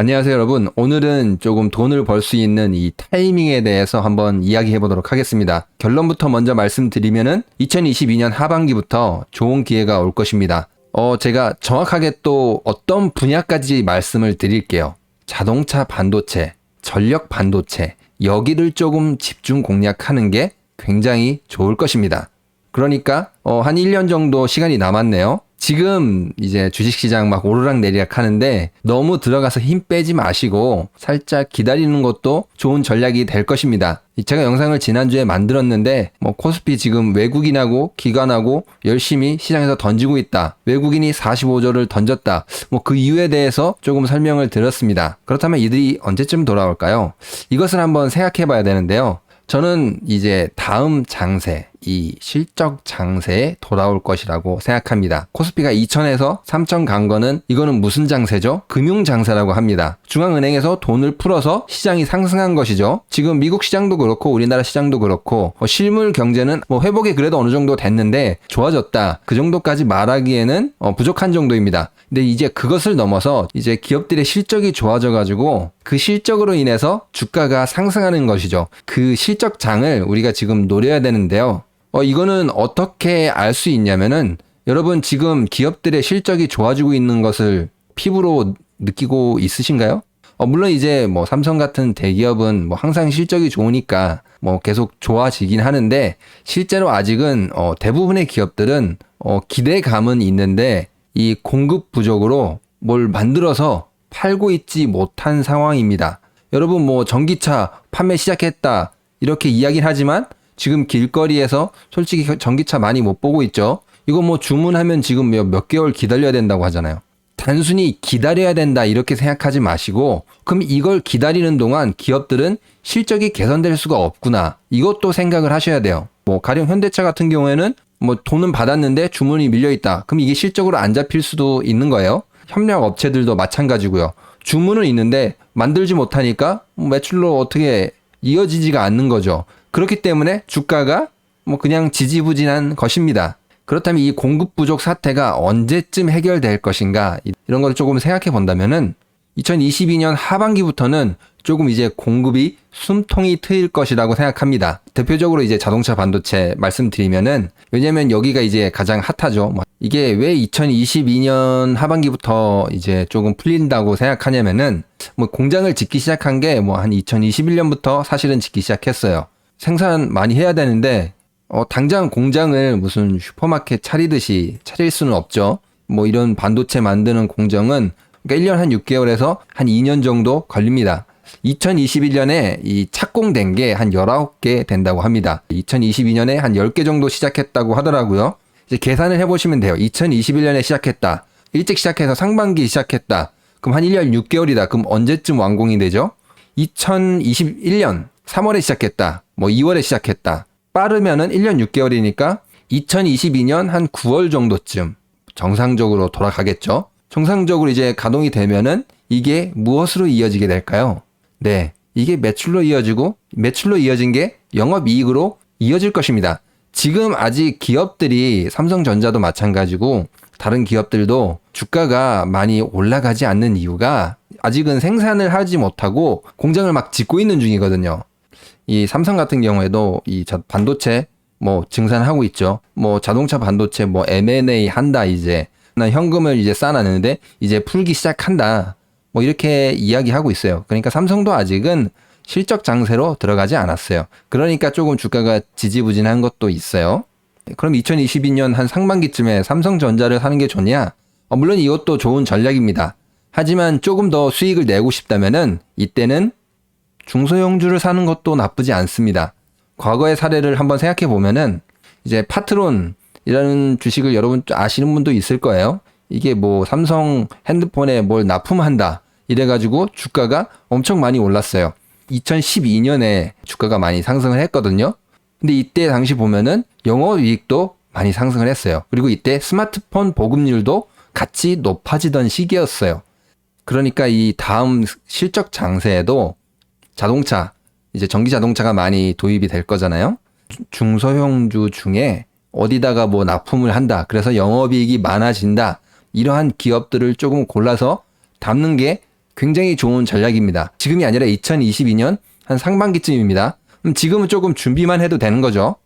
안녕하세요, 여러분. 오늘은 조금 돈을 벌 수 있는 이 타이밍에 대해서 한번 이야기해 보도록 하겠습니다. 결론부터 먼저 말씀드리면은 2022년 하반기부터 좋은 기회가 올 것입니다. 제가 정확하게 또 어떤 분야까지 말씀을 드릴게요. 자동차 반도체, 전력 반도체, 여기를 조금 집중 공략하는 게 굉장히 좋을 것입니다. 그러니까 한 1년 정도 시간이 남았네요. 지금 이제 주식시장 막 오르락내리락 하는데 너무 들어가서 힘 빼지 마시고 살짝 기다리는 것도 좋은 전략이 될 것입니다. 제가 영상을 지난주에 만들었는데 코스피 지금 외국인하고 기관하고 열심히 시장에서 던지고 있다. 외국인이 45조를 던졌다. 그 이유에 대해서 조금 설명을 드렸습니다. 그렇다면 이들이 언제쯤 돌아올까요? 이것을 한번 생각해 봐야 되는데요. 저는 이제 다음 장세, 이 실적 장세에 돌아올 것이라고 생각합니다. 코스피가 2,000에서 3,000 간 거는 이거는 무슨 장세죠? 금융 장세라고 합니다. 중앙은행에서 돈을 풀어서 시장이 상승한 것이죠. 지금 미국 시장도 그렇고 우리나라 시장도 그렇고 실물 경제는 회복이 그래도 어느 정도 됐는데 좋아졌다. 그 정도까지 말하기에는 부족한 정도입니다. 근데 이제 그것을 넘어서 이제 기업들의 실적이 좋아져가지고 그 실적으로 인해서 주가가 상승하는 것이죠. 그 실적장을 우리가 지금 노려야 되는데요. 이거는 어떻게 알 수 있냐면은 여러분 지금 기업들의 실적이 좋아지고 있는 것을 피부로 느끼고 있으신가요? 물론 이제 삼성 같은 대기업은 항상 실적이 좋으니까 계속 좋아지긴 하는데 실제로 아직은 대부분의 기업들은 기대감은 있는데 이 공급 부족으로 뭘 만들어서 팔고 있지 못한 상황입니다. 여러분 전기차 판매 시작했다 이렇게 이야기는 하지만 지금 길거리에서 솔직히 전기차 많이 못 보고 있죠. 이거 주문하면 지금 몇 개월 기다려야 된다고 하잖아요. 단순히 기다려야 된다 이렇게 생각하지 마시고 그럼 이걸 기다리는 동안 기업들은 실적이 개선될 수가 없구나. 이것도 생각을 하셔야 돼요. 가령 현대차 같은 경우에는 돈은 받았는데 주문이 밀려있다. 그럼 이게 실적으로 안 잡힐 수도 있는 거예요. 협력 업체들도 마찬가지고요. 주문은 있는데 만들지 못하니까 매출로 어떻게 이어지지가 않는 거죠. 그렇기 때문에 주가가 그냥 지지부진한 것입니다. 그렇다면 이 공급 부족 사태가 언제쯤 해결될 것인가 이런 걸 조금 생각해 본다면은 2022년 하반기부터는 조금 이제 공급이 숨통이 트일 것이라고 생각합니다. 대표적으로 이제 자동차 반도체 말씀드리면은 왜냐면 여기가 이제 가장 핫하죠. 이게 왜 2022년 하반기부터 이제 조금 풀린다고 생각하냐면은 공장을 짓기 시작한 게 한 2021년부터 사실은 짓기 시작했어요. 생산 많이 해야 되는데 당장 공장을 무슨 슈퍼마켓 차리듯이 차릴 수는 없죠. 이런 반도체 만드는 공정은 그러니까 1년 한 6개월에서 한 2년 정도 걸립니다. 2021년에 이 착공된 게 한 19개 된다고 합니다. 2022년에 한 10개 정도 시작했다고 하더라고요. 이제 계산을 해보시면 돼요. 2021년에 시작했다. 일찍 시작해서 상반기 시작했다. 그럼 한 1년 6개월이다. 그럼 언제쯤 완공이 되죠? 2021년 3월에 시작했다. 2월에 시작했다. 빠르면은 1년 6개월이니까 2022년 한 9월 정도쯤 정상적으로 돌아가겠죠. 정상적으로 이제 가동이 되면은 이게 무엇으로 이어지게 될까요? 네, 이게 매출로 이어지고 매출로 이어진 게 영업이익으로 이어질 것입니다. 지금 아직 기업들이 삼성전자도 마찬가지고 다른 기업들도 주가가 많이 올라가지 않는 이유가 아직은 생산을 하지 못하고 공장을 막 짓고 있는 중이거든요. 이 삼성 같은 경우에도 이 반도체 증산하고 있죠. 자동차 반도체 M&A 한다 이제. 나 현금을 이제 쌓아놨는데 이제 풀기 시작한다. 이렇게 이야기하고 있어요. 그러니까 삼성도 아직은 실적 장세로 들어가지 않았어요. 그러니까 조금 주가가 지지부진한 것도 있어요. 그럼 2022년 한 상반기쯤에 삼성전자를 사는 게 좋냐? 물론 이것도 좋은 전략입니다. 하지만 조금 더 수익을 내고 싶다면은 이때는 중소형주를 사는 것도 나쁘지 않습니다. 과거의 사례를 한번 생각해 보면은 이제 파트론이라는 주식을 여러분 아시는 분도 있을 거예요. 이게 삼성 핸드폰에 뭘 납품한다 이래가지고 주가가 엄청 많이 올랐어요. 2012년에 주가가 많이 상승을 했거든요. 근데 이때 당시 보면은 영업이익도 많이 상승을 했어요. 그리고 이때 스마트폰 보급률도 같이 높아지던 시기였어요. 그러니까 이 다음 실적 장세에도 자동차, 이제 전기 자동차가 많이 도입이 될 거잖아요. 중소형주 중에 어디다가 납품을 한다. 그래서 영업이익이 많아진다. 이러한 기업들을 조금 골라서 담는 게 굉장히 좋은 전략입니다. 지금이 아니라 2022년 한 상반기쯤입니다. 지금은 조금 준비만 해도 되는 거죠.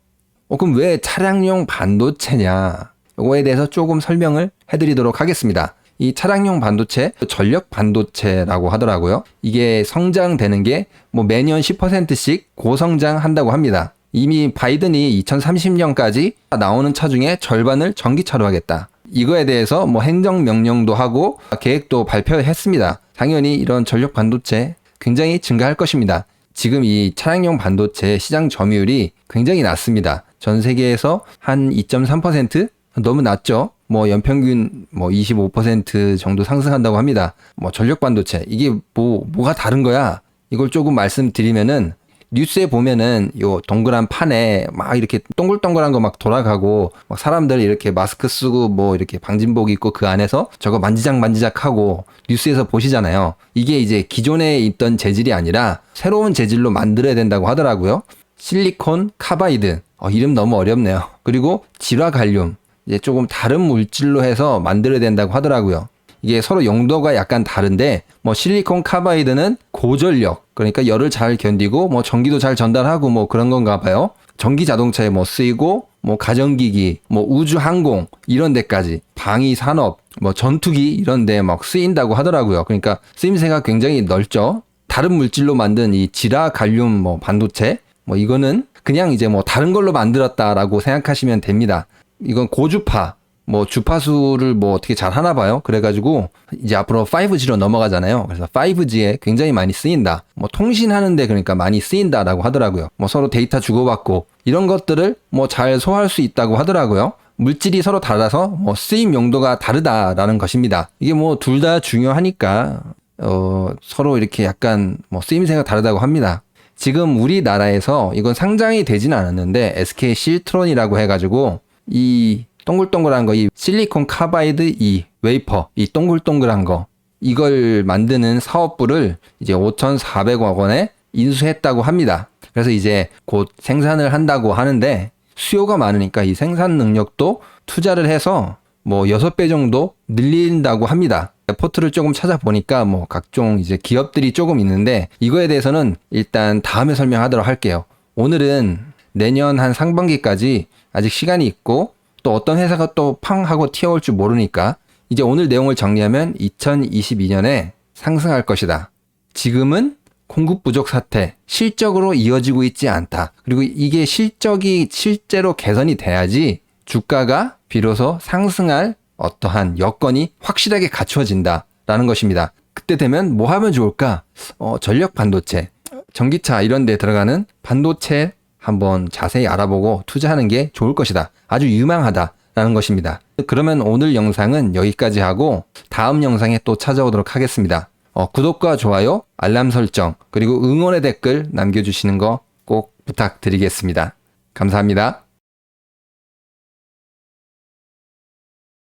그럼 왜 차량용 반도체냐? 이거에 대해서 조금 설명을 해드리도록 하겠습니다. 이 차량용 반도체, 전력 반도체라고 하더라고요. 이게 성장되는 게 뭐 매년 10%씩 고성장한다고 합니다. 이미 바이든이 2030년까지 나오는 차 중에 절반을 전기차로 하겠다. 이거에 대해서 뭐 행정명령도 하고 계획도 발표했습니다. 당연히 이런 전력 반도체 굉장히 증가할 것입니다. 지금 이 차량용 반도체 시장 점유율이 굉장히 낮습니다. 전 세계에서 한 2.3%? 너무 낮죠? 뭐 연평균 뭐 25% 정도 상승한다고 합니다. 뭐 전력 반도체 이게 뭐가 다른 거야? 이걸 조금 말씀드리면은 뉴스에 보면은 요 동그란 판에 막 이렇게 동글동글한 거 막 돌아가고 막 사람들 이렇게 마스크 쓰고 뭐 이렇게 방진복 입고 그 안에서 저거 만지작 하고 뉴스에서 보시잖아요. 이게 이제 기존에 있던 재질이 아니라 새로운 재질로 만들어야 된다고 하더라고요. 실리콘 카바이드. 이름 너무 어렵네요. 그리고 질화갈륨. 이제 조금 다른 물질로 해서 만들어야 된다고 하더라고요. 이게 서로 용도가 약간 다른데 뭐 실리콘 카바이드는 고전력, 그러니까 열을 잘 견디고 뭐 전기도 잘 전달하고 뭐 그런 건가 봐요. 전기 자동차에 뭐 쓰이고 뭐 가전기기, 뭐 우주 항공 이런 데까지 방위 산업, 뭐 전투기 이런 데 막 쓰인다고 하더라고요. 그러니까 쓰임새가 굉장히 넓죠. 다른 물질로 만든 이 질화갈륨 뭐 반도체 뭐 이거는 그냥 이제 뭐 다른 걸로 만들었다라고 생각하시면 됩니다. 이건 고주파, 뭐 주파수를 뭐 어떻게 잘 하나 봐요. 그래가지고 이제 앞으로 5G로 넘어가잖아요. 그래서 5G에 굉장히 많이 쓰인다. 뭐 통신하는데 그러니까 많이 쓰인다라고 하더라고요. 뭐 서로 데이터 주고받고 이런 것들을 뭐 잘 소화할 수 있다고 하더라고요. 물질이 서로 달라서 뭐 쓰임 용도가 다르다라는 것입니다. 이게 뭐 둘 다 중요하니까 서로 이렇게 약간 뭐 쓰임새가 다르다고 합니다. 지금 우리나라에서 이건 상장이 되진 않았는데 SK 실트론이라고 해가지고 이 동글동글한 거, 이 실리콘 카바이드 이 웨이퍼, 이 동글동글한 거 이걸 만드는 사업부를 이제 5,400억 원에 인수했다고 합니다. 그래서 이제 곧 생산을 한다고 하는데 수요가 많으니까 이 생산 능력도 투자를 해서 뭐 6배 정도 늘린다고 합니다. 포트를 조금 찾아보니까 뭐 각종 이제 기업들이 조금 있는데 이거에 대해서는 일단 다음에 설명하도록 할게요. 오늘은 내년 한 상반기까지 아직 시간이 있고 또 어떤 회사가 또 팡 하고 튀어올 줄 모르니까 이제 오늘 내용을 정리하면 2022년에 상승할 것이다. 지금은 공급 부족 사태, 실적으로 이어지고 있지 않다. 그리고 이게 실적이 실제로 개선이 돼야지 주가가 비로소 상승할 어떠한 여건이 확실하게 갖추어진다라는 것입니다. 그때 되면 뭐 하면 좋을까? 전력 반도체, 전기차 이런 데 들어가는 반도체 한번 자세히 알아보고 투자하는 게 좋을 것이다. 아주 유망하다라는 것입니다. 그러면 오늘 영상은 여기까지 하고 다음 영상에 또 찾아오도록 하겠습니다. 구독과 좋아요, 알람 설정, 그리고 응원의 댓글 남겨주시는 거 꼭 부탁드리겠습니다. 감사합니다.